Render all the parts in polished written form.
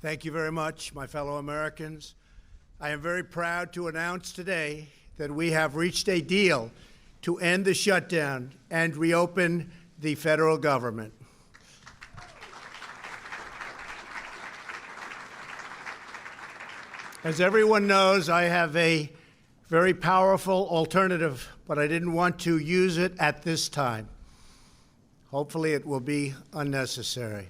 Thank you very much, my fellow Americans. I am very proud to announce today that we have reached a deal to end the shutdown and reopen the federal government. As everyone knows, I have a very powerful alternative, but I didn't want to use it at this time. Hopefully it will be unnecessary.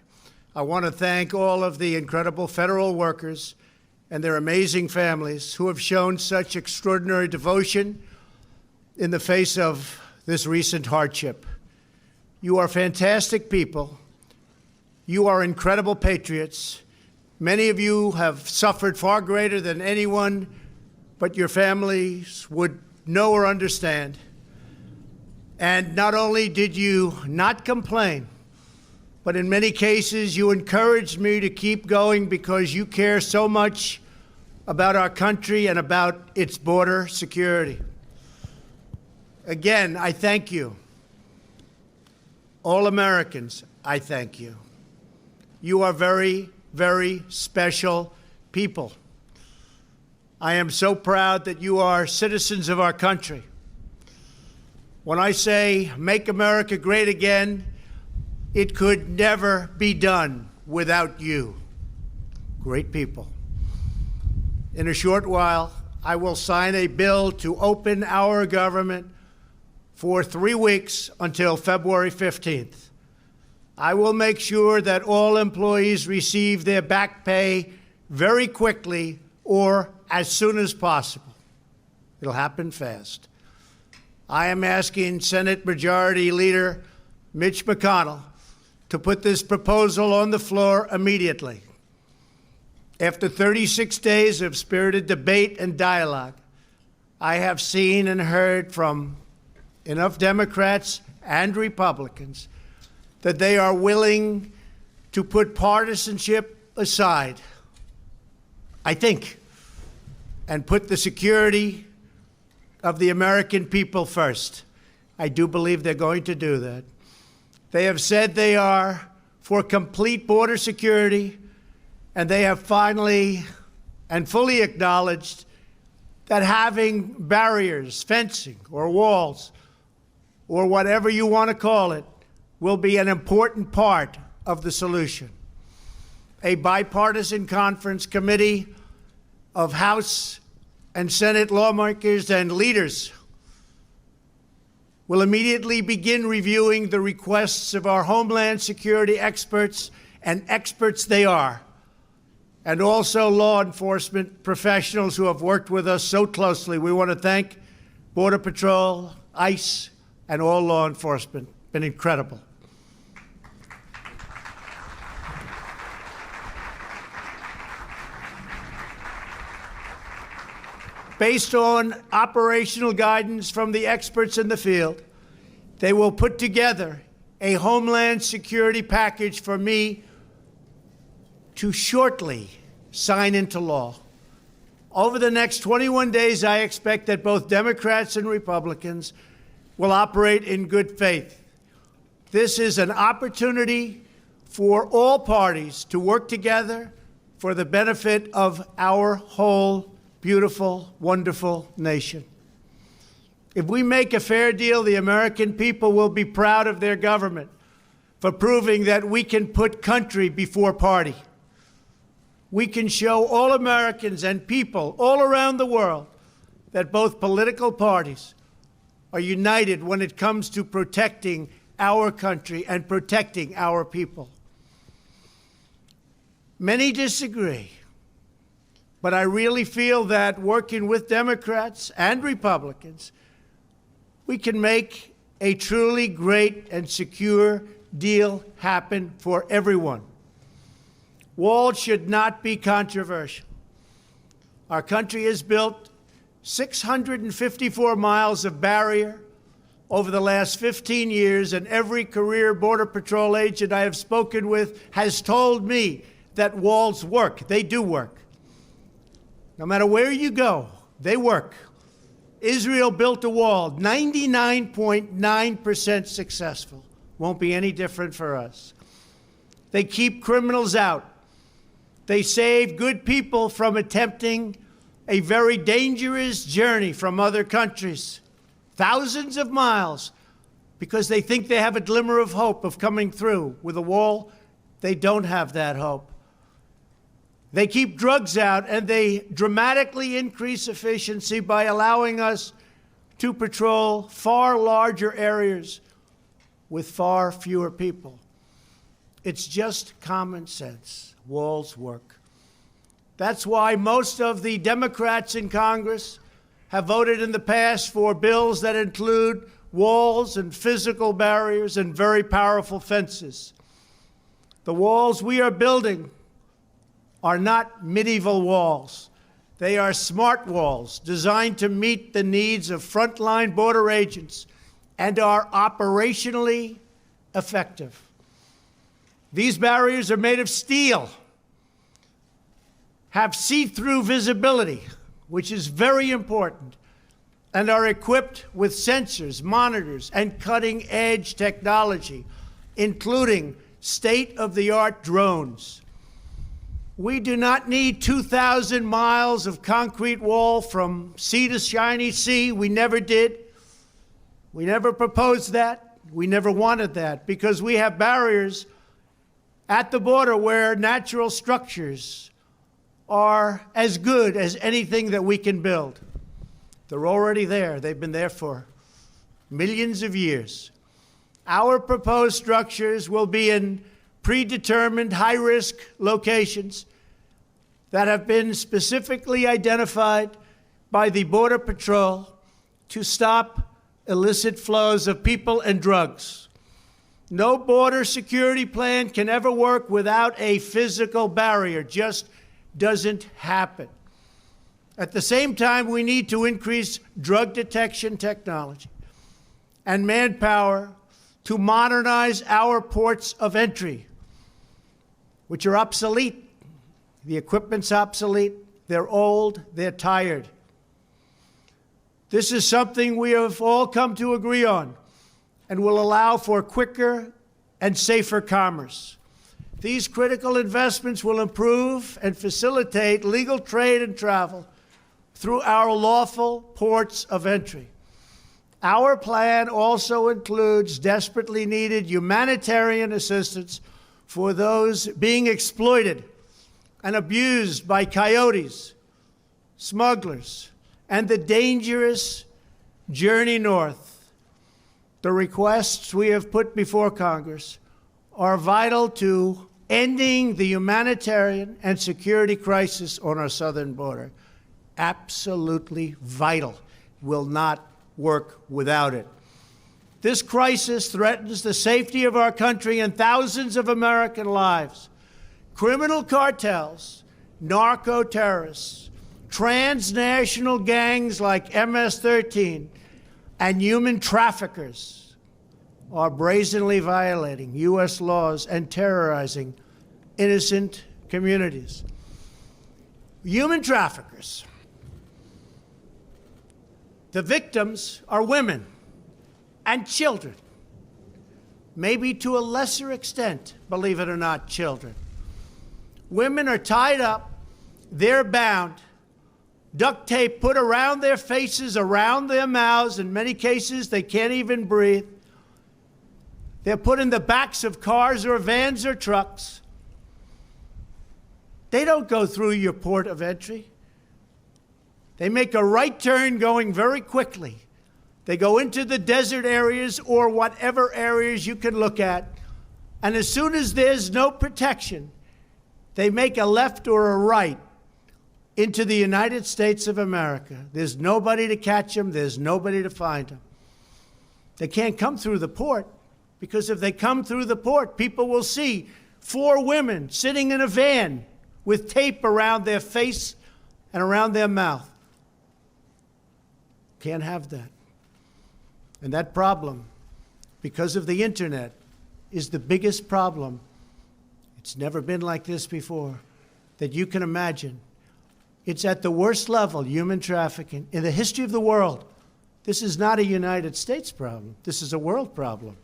I want to thank all of the incredible federal workers and their amazing families who have shown such extraordinary devotion in the face of this recent hardship. You are fantastic people. You are incredible patriots. Many of you have suffered far greater than anyone but your families would know or understand. And not only did you not complain, but in many cases you encouraged me to keep going because you care so much about our country and about its border security. Again, I thank you. All Americans, I thank you. You are very, very special people. I am so proud that you are citizens of our country. When I say make America great again, it could never be done without you. Great people. In a short while, I will sign a bill to open our government for 3 weeks until February 15th. I will make sure that all employees receive their back pay very quickly or as soon as possible. It'll happen fast. I am asking Senate Majority Leader Mitch McConnell to put this proposal on the floor immediately. After 36 days of spirited debate and dialogue, I have seen and heard from enough Democrats and Republicans that they are willing to put partisanship aside, I think, and put the security of the American people first. I do believe they're going to do that. They have said they are for complete border security, and they have finally and fully acknowledged that having barriers, fencing, or walls, or whatever you want to call it, will be an important part of the solution. A bipartisan conference committee of House and Senate lawmakers and leaders will immediately begin reviewing the requests of our Homeland Security experts, and experts they are, and also law enforcement professionals who have worked with us so closely. We want to thank Border Patrol, ICE, and all law enforcement. Been incredible. Based on operational guidance from the experts in the field, they will put together a Homeland Security package for me to shortly sign into law. Over the next 21 days, I expect that both Democrats and Republicans will operate in good faith. This is an opportunity for all parties to work together for the benefit of our whole beautiful, wonderful nation. If we make a fair deal, the American people will be proud of their government for proving that we can put country before party. We can show all Americans and people all around the world that both political parties are united when it comes to protecting our country and protecting our people. Many disagree. But I really feel that working with Democrats and Republicans, we can make a truly great and secure deal happen for everyone. Walls should not be controversial. Our country has built 654 miles of barrier over the last 15 years, and every career Border Patrol agent I have spoken with has told me that walls work. They do work. No matter where you go, they work. Israel built a wall, 99.9% successful. Won't be any different for us. They keep criminals out. They save good people from attempting a very dangerous journey from other countries, thousands of miles, because they think they have a glimmer of hope of coming through. With a wall, they don't have that hope. They keep drugs out, and they dramatically increase efficiency by allowing us to patrol far larger areas with far fewer people. It's just common sense. Walls work. That's why most of the Democrats in Congress have voted in the past for bills that include walls and physical barriers and very powerful fences. The walls we are building are not medieval walls. They are smart walls designed to meet the needs of frontline border agents and are operationally effective. These barriers are made of steel, have see-through visibility, which is very important, and are equipped with sensors, monitors, and cutting-edge technology, including state-of-the-art drones. We do not need 2,000 miles of concrete wall from sea to shiny sea. We never did. We never proposed that. We never wanted that, because we have barriers at the border where natural structures are as good as anything that we can build. They're already there. They've been there for millions of years. Our proposed structures will be in predetermined high-risk locations that have been specifically identified by the Border Patrol to stop illicit flows of people and drugs. No border security plan can ever work without a physical barrier. Just doesn't happen. At the same time, we need to increase drug detection technology and manpower to modernize our ports of entry, which are obsolete. The equipment's obsolete. They're old. They're tired. This is something we have all come to agree on and will allow for quicker and safer commerce. These critical investments will improve and facilitate legal trade and travel through our lawful ports of entry. Our plan also includes desperately needed humanitarian assistance for those being exploited and abused by coyotes, smugglers, and the dangerous journey north. The requests we have put before Congress are vital to ending the humanitarian and security crisis on our southern border. Absolutely vital. Will not work without it. This crisis threatens the safety of our country and thousands of American lives. Criminal cartels, narco-terrorists, transnational gangs like MS-13, and human traffickers are brazenly violating U.S. laws and terrorizing innocent communities. Human traffickers. The victims are women and children. Maybe to a lesser extent, believe it or not, children. Women are tied up, they're bound, duct tape put around their faces, around their mouths. In many cases, they can't even breathe. They're put in the backs of cars or vans or trucks. They don't go through your port of entry. They make a right turn going very quickly. They go into the desert areas or whatever areas you can look at. And as soon as there's no protection, they make a left or a right into the United States of America. There's nobody to catch them. There's nobody to find them. They can't come through the port, because if they come through the port, people will see 4 women sitting in a van with tape around their face and around their mouth. Can't have that. And that problem, because of the internet, is the biggest problem. It's never been like this before that you can imagine. It's at the worst level, human trafficking, in the history of the world. This is not a United States problem. This is a world problem.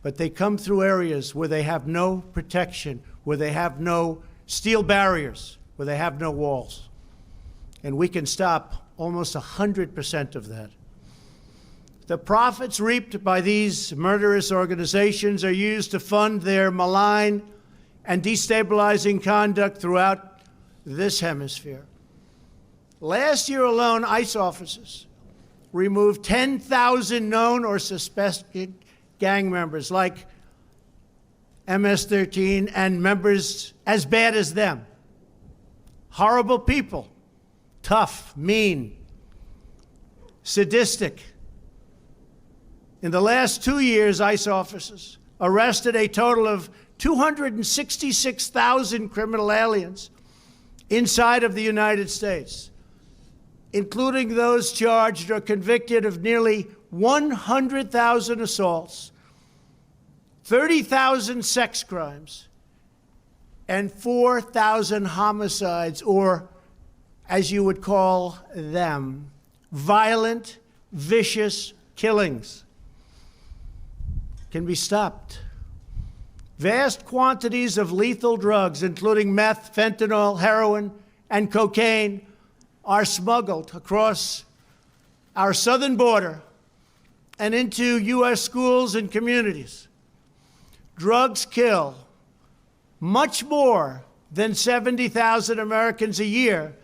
But they come through areas where they have no protection, where they have no steel barriers where they have no walls. And we can stop almost 100% of that. The profits reaped by these murderous organizations are used to fund their malign and destabilizing conduct throughout this hemisphere. Last year alone, ICE officers removed 10,000 known or suspected gang members like MS-13 and members as bad as them. Horrible people, tough, mean, sadistic. In the last 2 years, ICE officers arrested a total of 266,000 criminal aliens inside of the United States, including those charged or convicted of nearly 100,000 assaults, 30,000 sex crimes, and 4,000 homicides, or as you would call them, violent, vicious killings. Can be stopped. Vast quantities of lethal drugs, including meth, fentanyl, heroin, and cocaine, are smuggled across our southern border and into U.S. schools and communities. Drugs kill much more than 70,000 Americans a year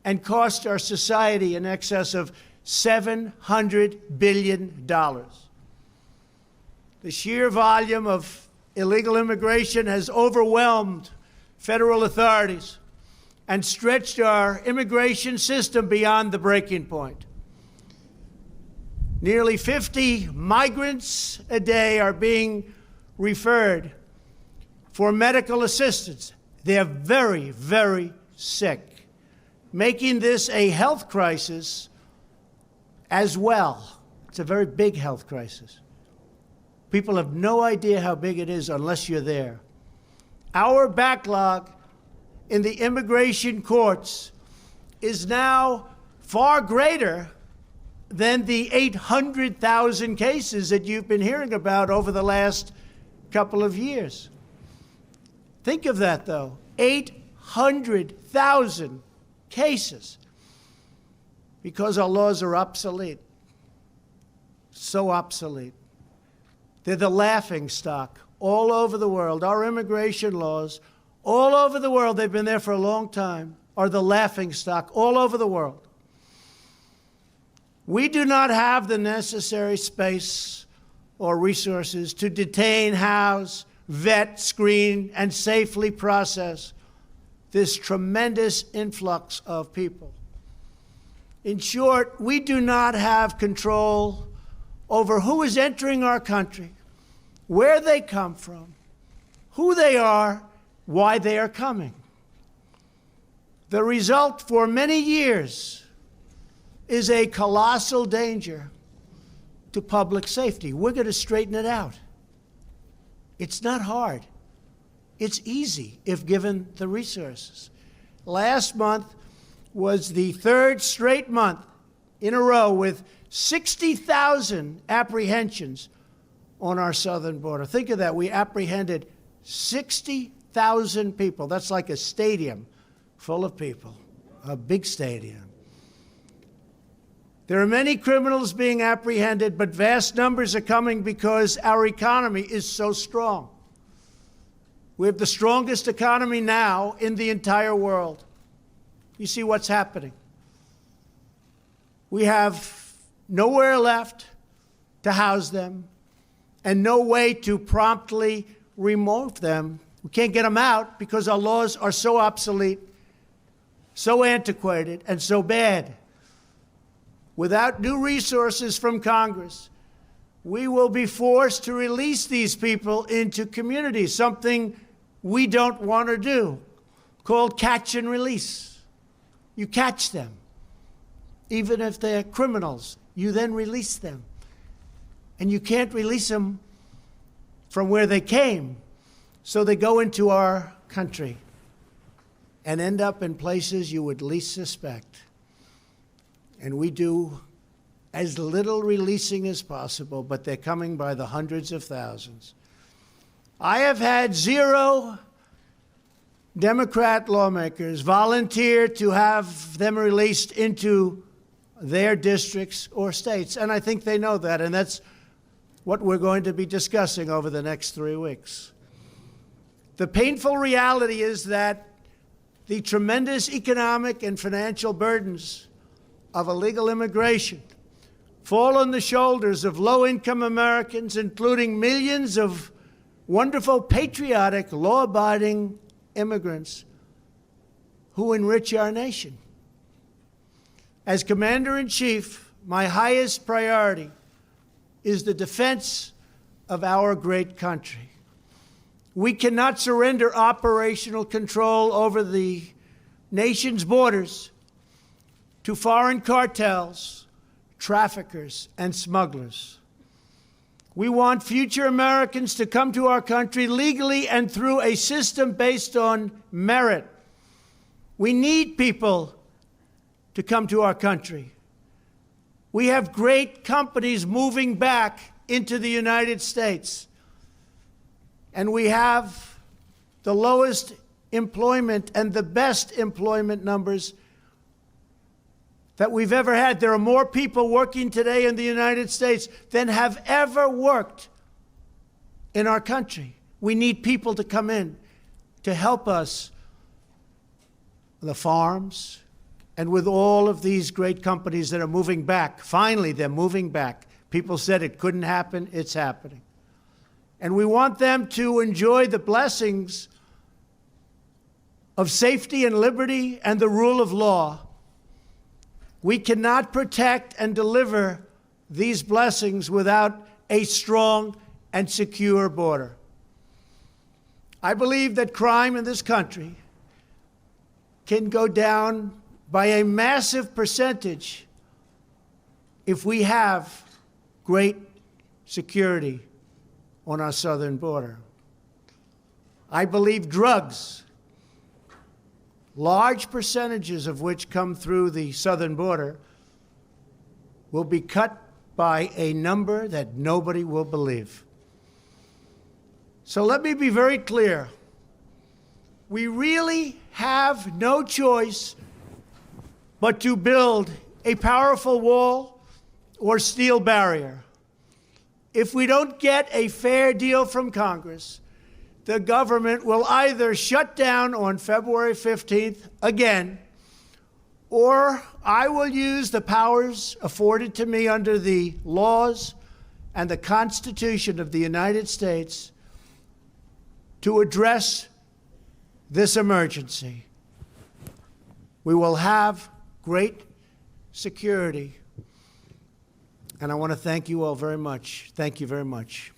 and cost our society in excess of $700 billion. The sheer volume of illegal immigration has overwhelmed federal authorities and stretched our immigration system beyond the breaking point. Nearly 50 migrants a day are being referred for medical assistance. They're very, very sick, making this a health crisis as well. It's a very big health crisis. People have no idea how big it is unless you're there. Our backlog in the immigration courts is now far greater than the 800,000 cases that you've been hearing about over the last couple of years. Think of that, though. 800,000 cases because our laws are obsolete. So obsolete. They're the laughing stock all over the world. Our immigration laws, all over the world, they've been there for a long time, are the laughing stock all over the world. We do not have the necessary space or resources to detain, house, vet, screen, and safely process this tremendous influx of people. In short, we do not have control over who is entering our country, where they come from, who they are, why they are coming. The result for many years is a colossal danger to public safety. We're going to straighten it out. It's not hard. It's easy if given the resources. Last month was the third straight month in a row with 60,000 apprehensions on our southern border. Think of that. We apprehended 60,000 people. That's like a stadium full of people, a big stadium. There are many criminals being apprehended, but vast numbers are coming because our economy is so strong. We have the strongest economy now in the entire world. You see what's happening. We have nowhere left to house them and no way to promptly remove them. We can't get them out because our laws are so obsolete, so antiquated, and so bad. Without new resources from Congress, we will be forced to release these people into communities, something we don't want to do, called catch and release. You catch them. Even if they're criminals, you then release them. And you can't release them from where they came, so they go into our country and end up in places you would least suspect. And we do as little releasing as possible, but they're coming by the hundreds of thousands. I have had zero Democrat lawmakers volunteer to have them released into their districts or states. And I think they know that, and that's what we're going to be discussing over the next 3 weeks. The painful reality is that the tremendous economic and financial burdens of illegal immigration fall on the shoulders of low-income Americans, including millions of wonderful, patriotic, law-abiding immigrants who enrich our nation. As Commander-in-Chief, my highest priority is the defense of our great country. We cannot surrender operational control over the nation's borders to foreign cartels, traffickers, and smugglers. We want future Americans to come to our country legally and through a system based on merit. We need people to come to our country. We have great companies moving back into the United States. And we have the lowest employment and the best employment numbers that we've ever had. There are more people working today in the United States than have ever worked in our country. We need people to come in to help us on the farms and with all of these great companies that are moving back. Finally, they're moving back. People said it couldn't happen. It's happening. And we want them to enjoy the blessings of safety and liberty and the rule of law. We cannot protect and deliver these blessings without a strong and secure border. I believe that crime in this country can go down by a massive percentage if we have great security on our southern border. I believe drugs, large percentages of which come through the southern border, will be cut by a number that nobody will believe. So let me be very clear. We really have no choice but to build a powerful wall or steel barrier. If we don't get a fair deal from Congress, the government will either shut down on February 15th again, or I will use the powers afforded to me under the laws and the Constitution of the United States to address this emergency. We will have great security. And I want to thank you all very much. Thank you very much.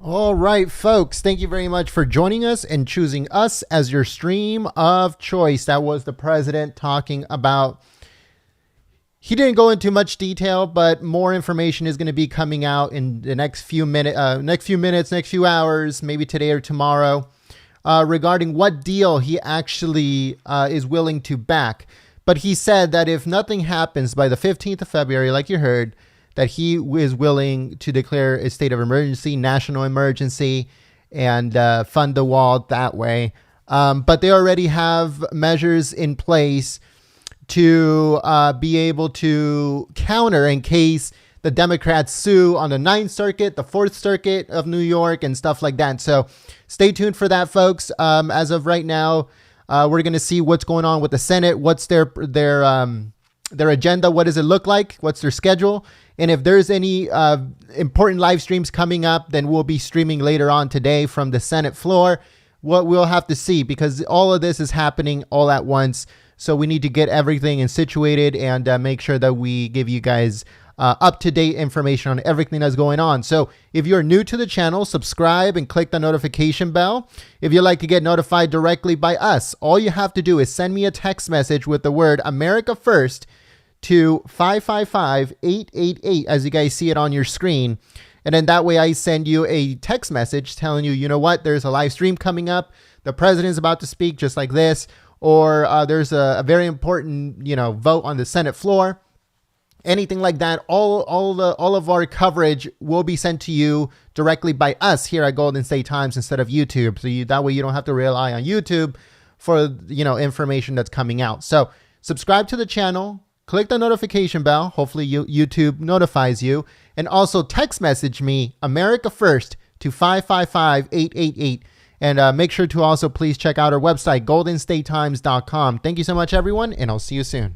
All right, folks, thank you very much for joining us and choosing us as your stream of choice. That was the president talking about, he didn't go into much detail, but more information is going to be coming out in the next few hours, maybe today or tomorrow, regarding what deal he actually is willing to back. But he said that if nothing happens by the 15th of February, like you heard, that he is willing to declare a state of emergency, national emergency, and fund the wall that way. But they already have measures in place to be able to counter in case the Democrats sue on the 9th Circuit, the 4th Circuit of New York, and stuff like that. So stay tuned for that, folks. As of right now, we're going to see what's going on with the Senate. What's their agenda? What does it look like? What's their schedule? And if there's any important live streams coming up, then we'll be streaming later on today from the Senate floor. What we'll have to see, because all of this is happening all at once. So we need to get everything in situated and make sure that we give you guys up-to-date information on everything that's going on. So if you're new to the channel, subscribe and click the notification bell. If you'd like to get notified directly by us, all you have to do is send me a text message with the word America First to 555-888, as you guys see it on your screen. And then that way I send you a text message telling you, you know what, there's a live stream coming up. The president's about to speak just like this. Or there's a very important, vote on the Senate floor. Anything like that, all of our coverage will be sent to you directly by us here at Golden State Times instead of YouTube. So that way you don't have to rely on YouTube for information that's coming out. So subscribe to the channel, click the notification bell. Hopefully YouTube notifies you, and also text message me America First to 555-888. And make sure to also please check out our website, goldenstatetimes.com. Thank you so much, everyone, and I'll see you soon.